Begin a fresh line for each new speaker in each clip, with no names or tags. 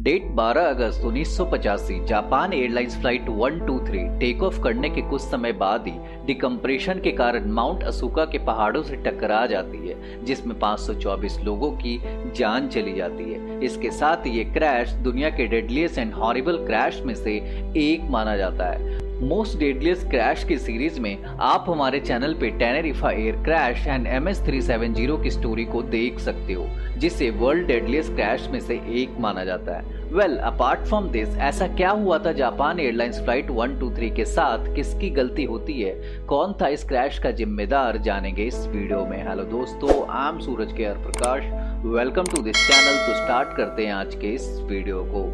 Date 12 अगस्त 1985 Japan airlines flight 123 take off करने के कुछ समय बाद ही डिकम्प्रेशन के कारण माउंट असुका के पहाड़ों से टकरा जाती है, जिसमें 524 लोगों की जान चली जाती है। इसके साथ ये क्रैश दुनिया के डेडलीस्ट एंड हॉरिबल क्रैश में से एक माना जाता है। मोस्ट डेडलीस्ट क्रैश की सीरीज में आप हमारे चैनल पे टेनेरिफा एयर क्रैश एंड MS-370 की स्टोरी को देख सकते हो, जिसे वर्ल्ड डेडलीस्ट क्रैश में से एक माना जाता है। वेल, अपार्ट फ्रॉम दिस, ऐसा क्या हुआ था जापान एयरलाइंस फ्लाइट 123 के साथ, किसकी गलती होती है, कौन था इस क्रैश का जिम्मेदार, जानेंगे इस वीडियो में। हेलो दोस्तों, आई एम सूरज के प्रकाश, वेलकम टू दिस चैनल। तो स्टार्ट करते हैं आज के इस वीडियो को।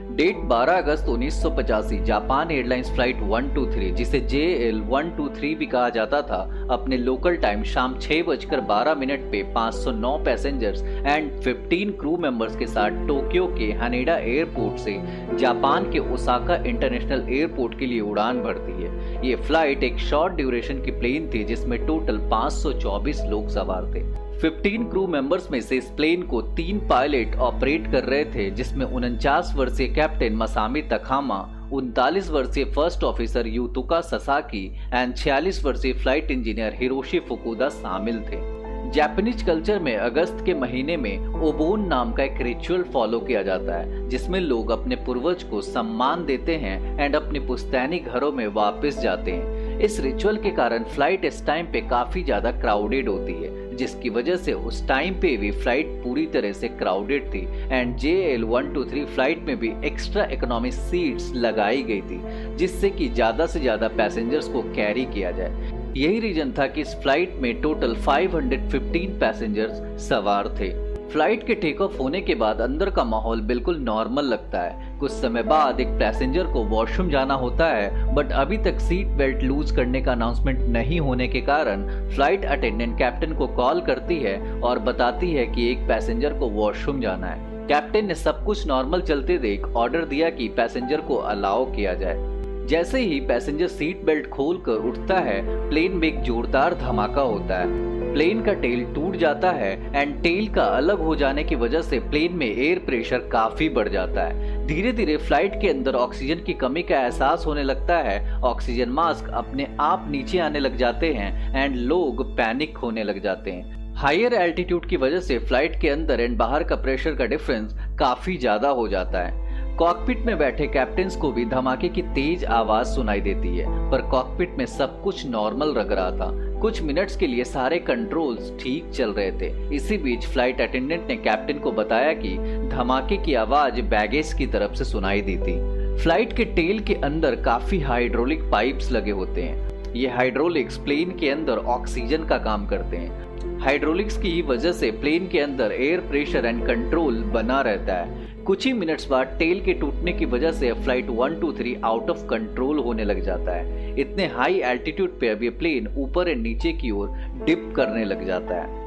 डेट 12 अगस्त 1985 जापान एयरलाइंस फ्लाइट 123, जिसे JL-123 भी कहा जाता था, अपने लोकल टाइम शाम 6:12 पे 509 पैसेंजर्स एंड 15 क्रू मेंबर्स के साथ टोक्यो के हानेडा एयरपोर्ट से जापान के ओसाका इंटरनेशनल एयरपोर्ट के लिए उड़ान भरती है। ये फ्लाइट एक शॉर्ट ड्यूरेशन की प्लेन थी, जिसमें टोटल 524 लोग सवार थे। 15 क्रू मेंबर्स में से इस प्लेन को 3 पायलट ऑपरेट कर रहे थे, जिसमें 49 वर्षीय कैप्टन मसामी तकामा, 39 वर्षीय फर्स्ट ऑफिसर युतोका ससाकी एंड 46 वर्षीय फ्लाइट इंजीनियर हिरोशी फुकुदा शामिल थे। जापानीज कल्चर में अगस्त के महीने में ओबोन नाम का एक रिचुअल फॉलो किया जाता है, जिसमें लोग अपने पूर्वज को सम्मान देते हैं एंड अपने पुश्तैनी घरों में वापस जाते हैं। इस रिचुअल के कारण फ्लाइट इस टाइम पे काफी ज्यादा क्राउडेड होती है, जिसकी वजह से उस टाइम पे भी फ्लाइट पूरी तरह से क्राउडेड थी एंड JL-123 फ्लाइट में भी एक्स्ट्रा इकोनॉमी सीट्स लगाई गई थी, जिससे कि ज्यादा से ज्यादा पैसेंजर्स को कैरी किया जाए। यही रीजन था कि इस फ्लाइट में टोटल 515 पैसेंजर्स सवार थे। फ्लाइट के टेक ऑफ होने के बाद अंदर का माहौल बिल्कुल नॉर्मल लगता है। कुछ समय बाद एक पैसेंजर को वॉशरूम जाना होता है, बट अभी तक सीट बेल्ट लूज करने का अनाउंसमेंट नहीं होने के कारण फ्लाइट अटेंडेंट कैप्टन को कॉल करती है और बताती है कि एक पैसेंजर को वॉशरूम जाना है। कैप्टन ने सब कुछ नॉर्मल चलते देख ऑर्डर दिया कि पैसेंजर को अलाउ किया जाए। जैसे ही पैसेंजर सीट बेल्ट खोलकर उठता है, प्लेन में एक जोरदार धमाका होता है। प्लेन का टेल टूट जाता है एंड टेल का अलग हो जाने की वजह से प्लेन में एयर प्रेशर काफी बढ़ जाता है। धीरे धीरे फ्लाइट के अंदर ऑक्सीजन की कमी का एहसास होने लगता है। ऑक्सीजन मास्क अपने आप नीचे आने लग जाते हैं एंड लोग पैनिक होने लग जाते हैं। हायर एल्टीट्यूड की वजह से फ्लाइट के अंदर एंड बाहर का प्रेशर का डिफरेंस काफी ज्यादा हो जाता है। कॉकपिट में बैठे कैप्टन्स को भी धमाके की तेज आवाज सुनाई देती है, पर कॉकपिट में सब कुछ नॉर्मल लग रहा था। कुछ मिनट्स के लिए सारे कंट्रोल्स ठीक चल रहे थे। इसी बीच फ्लाइट अटेंडेंट ने कैप्टन को बताया कि धमाके की आवाज बैगेज की तरफ से सुनाई दी थी। फ्लाइट के टेल के अंदर काफी हाइड्रोलिक पाइप्स लगे होते हैं। ये हाइड्रोलिक्स प्लेन के अंदर ऑक्सीजन का काम करते हैं। हाइड्रोलिक्स की वजह से प्लेन के अंदर एयर प्रेशर एंड कंट्रोल बना रहता है। कुछ ही मिनट्स बाद टेल के टूटने की वजह से फ्लाइट 123 आउट ऑफ कंट्रोल होने लग जाता है। इतने हाई एल्टीट्यूड पे अब ये प्लेन ऊपर एंड नीचे की ओर डिप करने लग जाता है।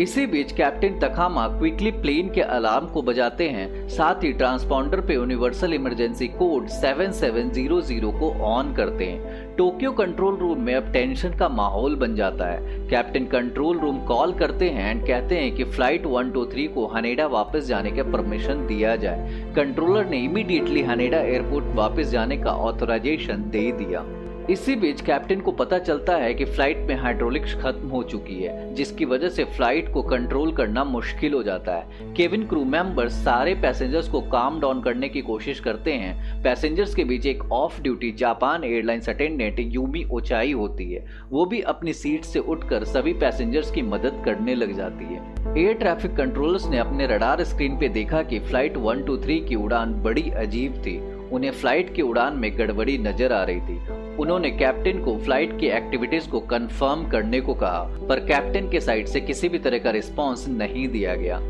इसी बीच कैप्टन तकामा क्विकली प्लेन के अलार्म को बजाते हैं, साथ ही ट्रांसपॉन्डर पे यूनिवर्सल इमरजेंसी कोड 7700 को ऑन करते हैं। टोक्यो कंट्रोल रूम में अब टेंशन का माहौल बन जाता है। कैप्टन कंट्रोल रूम कॉल करते हैं एंड कहते हैं कि फ्लाइट 123 को हानेडा वापस जाने का परमिशन दिया जाए। कंट्रोलर ने इमीडिएटली हानेडा एयरपोर्ट वापस जाने का ऑथराइजेशन दे दिया। इसी बीच कैप्टन को पता चलता है कि फ्लाइट में हाइड्रोलिक्स खत्म हो चुकी है, जिसकी वजह से फ्लाइट को कंट्रोल करना मुश्किल हो जाता है। केबिन क्रू मेंबर्स सारे पैसेंजर्स को काम डाउन करने की कोशिश करते हैं। पैसेंजर्स के बीच एक off duty Japan Airlines attendant Yumi Ochai होती है। वो भी अपनी सीट से उठकर सभी पैसेंजर्स की मदद करने लग जाती है। एयर ट्रैफिक कंट्रोलर्स ने अपने रडार स्क्रीन पे देखा कि फ्लाइट 123 की उड़ान बड़ी अजीब थी। उन्हें फ्लाइट की उड़ान में गड़बड़ी नजर आ रही थी। उन्होंने कैप्टन को फ्लाइट की एक्टिविटीज को कंफर्म करने को कहा, पर कैप्टन के साइड से किसी भी तरह का रिस्पांस नहीं दिया गया।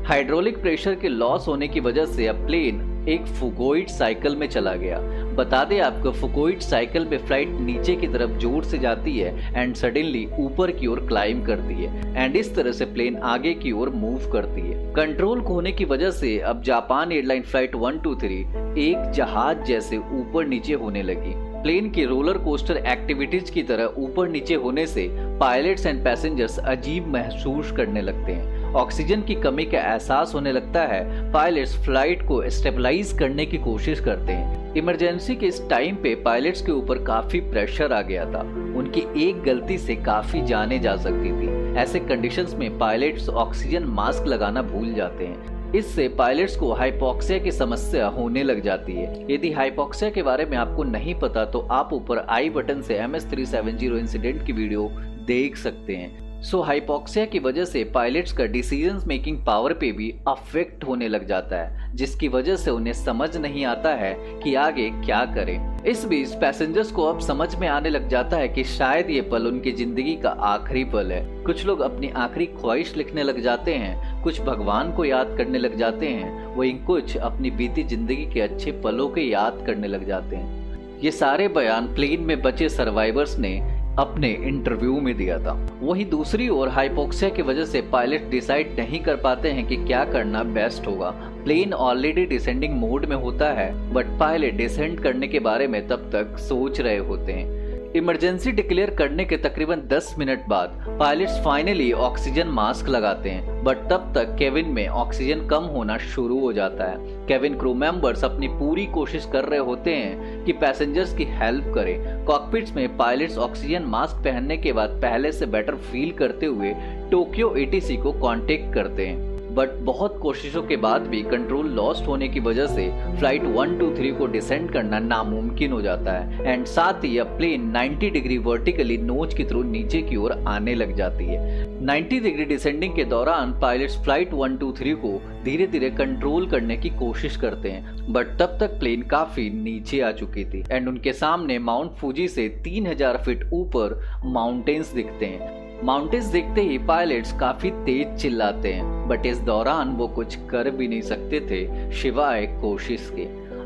हाइड्रोलिक प्रेशर के लॉस होने की वजह से अब प्लेन एक फुगोइड साइकिल में चला गया। बता दें आपको, फुगोइड साइकिल में फ्लाइट नीचे की तरफ जोर से जाती है एंड सडनली ऊपर की ओर क्लाइंब करती है एंड इस तरह से प्लेन आगे की ओर मूव करती है। कंट्रोल खोने की वजह से अब जापान एयरलाइन फ्लाइट 123 एक जहाज जैसे ऊपर नीचे होने लगी। प्लेन की रोलर कोस्टर एक्टिविटीज की तरह ऊपर नीचे होने से पायलट्स एंड पैसेंजर्स अजीब महसूस करने लगते हैं। ऑक्सीजन की कमी का एहसास होने लगता है। पायलट्स फ्लाइट को स्टेबलाइज करने की कोशिश करते हैं। इमरजेंसी के इस टाइम पे पायलट्स के ऊपर काफी प्रेशर आ गया था। उनकी एक गलती से काफी जाने जा सकती थी। ऐसे कंडीशंस में पायलट्स ऑक्सीजन मास्क लगाना भूल जाते हैं। इससे पायलट्स को हाइपोक्सिया की समस्या होने लग जाती है। यदि हाइपोक्सिया के बारे में आपको नहीं पता तो आप ऊपर आई बटन से MS-370 इंसिडेंट की वीडियो देख सकते हैं। हाइपोक्सिया की वजह से पायलट्स का डिसीजन मेकिंग पावर पे भी अफेक्ट होने लग जाता है, जिसकी वजह से उन्हें समझ नहीं आता है कि आगे क्या करें। इस बीच पैसेंजर्स को अब समझ में आने लग जाता है कि शायद ये पल उनकी जिंदगी का आखिरी पल है। कुछ लोग अपनी आखिरी ख्वाहिश लिखने लग जाते हैं, कुछ भगवान को याद करने लग जाते हैं, वहीं कुछ अपनी बीती जिंदगी के अच्छे पलों के याद करने लग जाते हैं। ये सारे बयान प्लेन में बचे सर्वाइवर्स ने अपने इंटरव्यू में दिया था। वहीं दूसरी ओर हाइपोक्सिया की वजह से पायलट डिसाइड नहीं कर पाते हैं कि क्या करना बेस्ट होगा। प्लेन ऑलरेडी डिसेंडिंग मोड में होता है, बट पायलट डिसेंड करने के बारे में तब तक सोच रहे होते हैं। इमरजेंसी डिक्लेयर करने के तकरीबन 10 मिनट बाद पायलट्स फाइनली ऑक्सीजन मास्क लगाते हैं, बट तब तक केविन में ऑक्सीजन कम होना शुरू हो जाता है। केविन क्रू मेंबर्स अपनी पूरी कोशिश कर रहे होते हैं कि पैसेंजर्स की हेल्प करें। कॉकपिट्स में पायलट्स ऑक्सीजन मास्क पहनने के बाद पहले से बेटर फील करते हुए टोक्यो ATC को कांटेक्ट करते हैं, बट बहुत कोशिशों के बाद भी कंट्रोल लॉस्ट होने की वजह से फ्लाइट 123 को डिसेंड करना नामुमकिन हो जाता है। एंड साथ ही अब प्लेन 90 डिग्री वर्टिकली नोच के थ्रू नीचे की ओर आने लग जाती है। 90 डिग्री डिसेंडिंग के दौरान पायलट्स फ्लाइट 123 को धीरे धीरे कंट्रोल करने की कोशिश करते हैं, बट तब तक प्लेन काफी नीचे आ चुकी थी एंड उनके सामने माउंट फूजी से 3000 फीट ऊपर माउंटेन्स दिखते हैं। माउंटेन्स देखते ही पायलट्स काफी तेज चिल्लाते हैं, बट इस दौरान वो कुछ कर भी नहीं सकते थे सिवाय कोशिश के।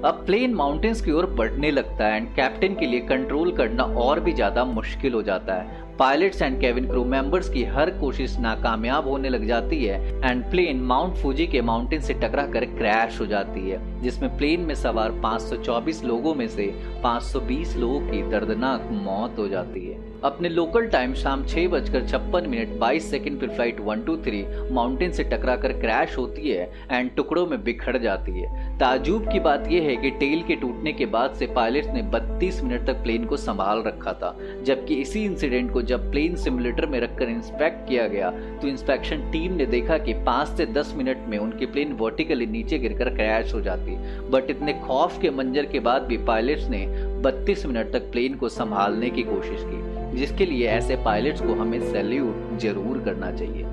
अब प्लेन माउंटेन्स की ओर बढ़ने लगता है एंड कैप्टन के लिए कंट्रोल करना और भी ज्यादा मुश्किल हो जाता है। Pilots and Kevin crew members की हर कोशिश नाकामयाब होने लग जाती है एंड प्लेन माउंट फूजी के माउंटेन से टकरा कर क्रैश हो जाती है, जिसमें प्लेन में सवार 524 लोगों में से 520 लोगों की दर्दनाक मौत हो जाती है। अपने लोकल टाइम शाम 6:56 पर फ्लाइट 123 माउंटेन से टकरा कर क्रैश होती है एंड टुकड़ों में बिखर जाती है। ताज्जुब की बात यह है कि टेल के टूटने के बाद से पायलट्स ने 32 मिनट तक प्लेन को संभाल रखा था, जबकि इसी इंसिडेंट को जब प्लेन सिमुलेटर में रखकर इंस्पेक्ट किया गया तो इंस्पेक्शन टीम ने देखा कि 5 से 10 मिनट में उनकी प्लेन वर्टिकली नीचे गिरकर क्रैश हो जाती। बट इतने खौफ के मंजर के बाद भी पायलट्स ने 32 मिनट तक प्लेन को संभालने की कोशिश की, जिसके लिए ऐसे पायलट्स को हमें सैल्यूट जरूर करना चाहिए।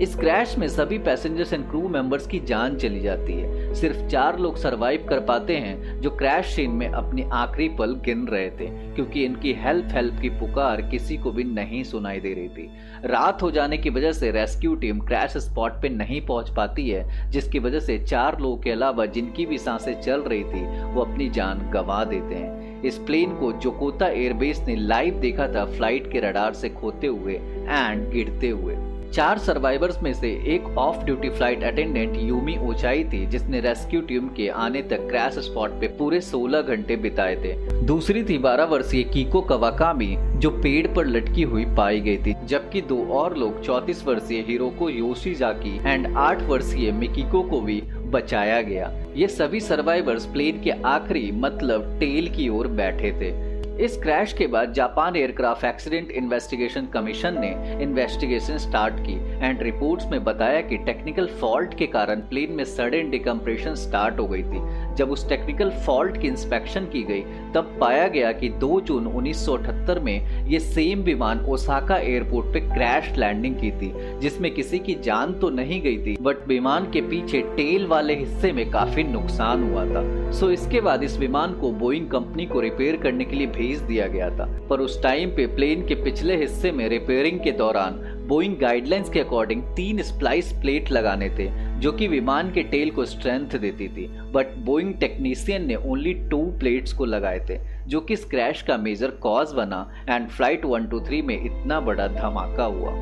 इस क्रैश में सभी पैसेंजर्स एंड क्रू मेंबर्स की जान चली जाती है। सिर्फ 4 लोग सरवाइव कर पाते हैं जो क्रैश सीन में अपनी आखिरी पल गिन रहे थे, क्योंकि इनकी हेल्प की पुकार किसी को भी नहीं सुनाई दे रही थी। रात हो जाने की वजह से रेस्क्यू टीम क्रैश स्पॉट पे नहीं पहुंच पाती है, जिसकी वजह से 4 लोगों के अलावा जिनकी भी सांसें चल रही थी वो अपनी जान गंवा देते हैं। इस प्लेन को जोकोता एयरबेस ने लाइव देखा था फ्लाइट के रडार से खोते हुए एंड गिरते हुए। 4 सर्वाइवर्स में से एक off duty flight attendant Yumi Ochai थी, जिसने रेस्क्यू टीम के आने तक क्रैश स्पॉट पे पूरे 16 घंटे बिताए थे। दूसरी थी 12 वर्षीय कीको कवाकामी, जो पेड़ पर लटकी हुई पाई गई थी, जबकि 2 और लोग 34 वर्षीय हिरोको योशिजाकी एंड 8 वर्षीय मिकिको को भी बचाया गया। ये सभी सर्वाइवर्स प्लेन के आखिरी मतलब टेल की ओर बैठे थे। इस क्रैश के बाद Japan aircraft accident investigation commission ने इन्वेस्टिगेशन स्टार्ट की एंड रिपोर्ट्स में बताया कि टेक्निकल फॉल्ट के कारण प्लेन में सडन डिकम्प्रेशन स्टार्ट हो गई थी। जब उस टेक्निकल फॉल्ट की इंस्पेक्शन की गई तब पाया गया कि 2 जून 1978 में ये सेम विमान ओसाका एयरपोर्ट पे क्रैश लैंडिंग की थी, जिसमें किसी की जान तो नहीं गई थी, बट विमान के पीछे टेल वाले हिस्से में काफी नुकसान हुआ था। इसके बाद इस विमान को बोइंग कंपनी को रिपेयर करने के लिए भेज दिया गया था, पर उस टाइम पे प्लेन के पिछले हिस्से में रिपेयरिंग के दौरान बोइंग गाइडलाइंस के अकॉर्डिंग 3 स्प्लाइस प्लेट लगाने थे, जो कि विमान के टेल को स्ट्रेंथ देती थी, बट बोइंग टेक्नीशियन ने ओनली 2 प्लेट्स को लगाए थे, जो कि इस क्रैश का मेजर कॉज बना एंड फ्लाइट 123 में इतना बड़ा धमाका हुआ।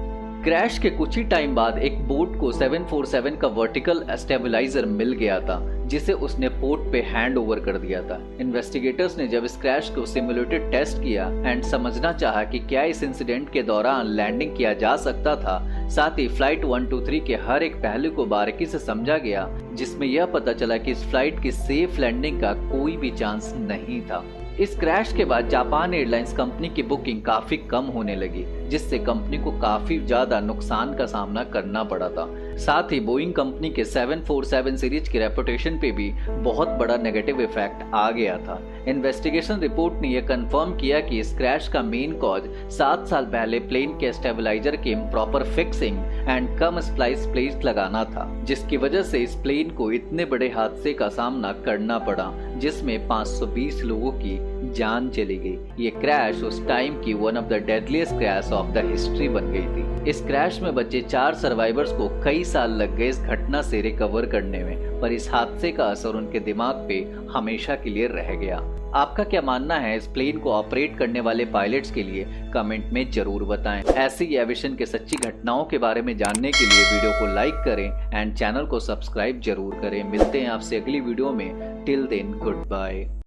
क्रैश के कुछ ही टाइम बाद एक बोट को 747 का वर्टिकल स्टेबलाइजर मिल गया था, जिसे उसने पोर्ट पे हैंड ओवर कर दिया था। इन्वेस्टिगेटर्स ने जब इस क्रैश को सिमुलेटेड टेस्ट किया एंड समझना चाहा कि क्या इस इंसिडेंट के दौरान लैंडिंग किया जा सकता था, साथ ही फ्लाइट 123 के हर एक पहलू को बारीकी से समझा गया, जिसमें यह पता चला कि इस फ्लाइट की सेफ लैंडिंग का कोई भी चांस नहीं था। इस क्रैश के बाद जापान एयरलाइंस कंपनी की बुकिंग काफी कम होने लगी, जिससे कंपनी को काफी ज्यादा नुकसान का सामना करना पड़ा था। साथ ही बोइंग कंपनी के 747 सीरीज की रेपुटेशन पे भी बहुत बड़ा नेगेटिव इफेक्ट आ गया था। इन्वेस्टिगेशन रिपोर्ट ने यह कंफर्म किया कि इस क्रैश का मेन कॉज 7 साल पहले प्लेन के स्टेबलाइजर के improper fixing and come splice plate लगाना था, जिसकी वजह से इस प्लेन को इतने बड़े हादसे का सामना करना पड़ा, जिसमें 520 लोगों की जान चली गई। ये क्रैश उस टाइम की one of the deadliest crash of the history बन गई थी। इस क्रैश में बचे 4 सर्वाइवर्स को कई साल लग गए इस घटना से रिकवर करने में, पर इस हादसे का असर उनके दिमाग पे हमेशा के लिए रह गया। आपका क्या मानना है इस प्लेन को ऑपरेट करने वाले पायलट्स के लिए? कमेंट में जरूर बताएं। ऐसी एविएशन के सच्ची घटनाओं के बारे में जानने के लिए वीडियो को लाइक करें एंड चैनल को सब्सक्राइब जरूर करें। मिलते हैं आपसे अगली वीडियो में। Till then good bye.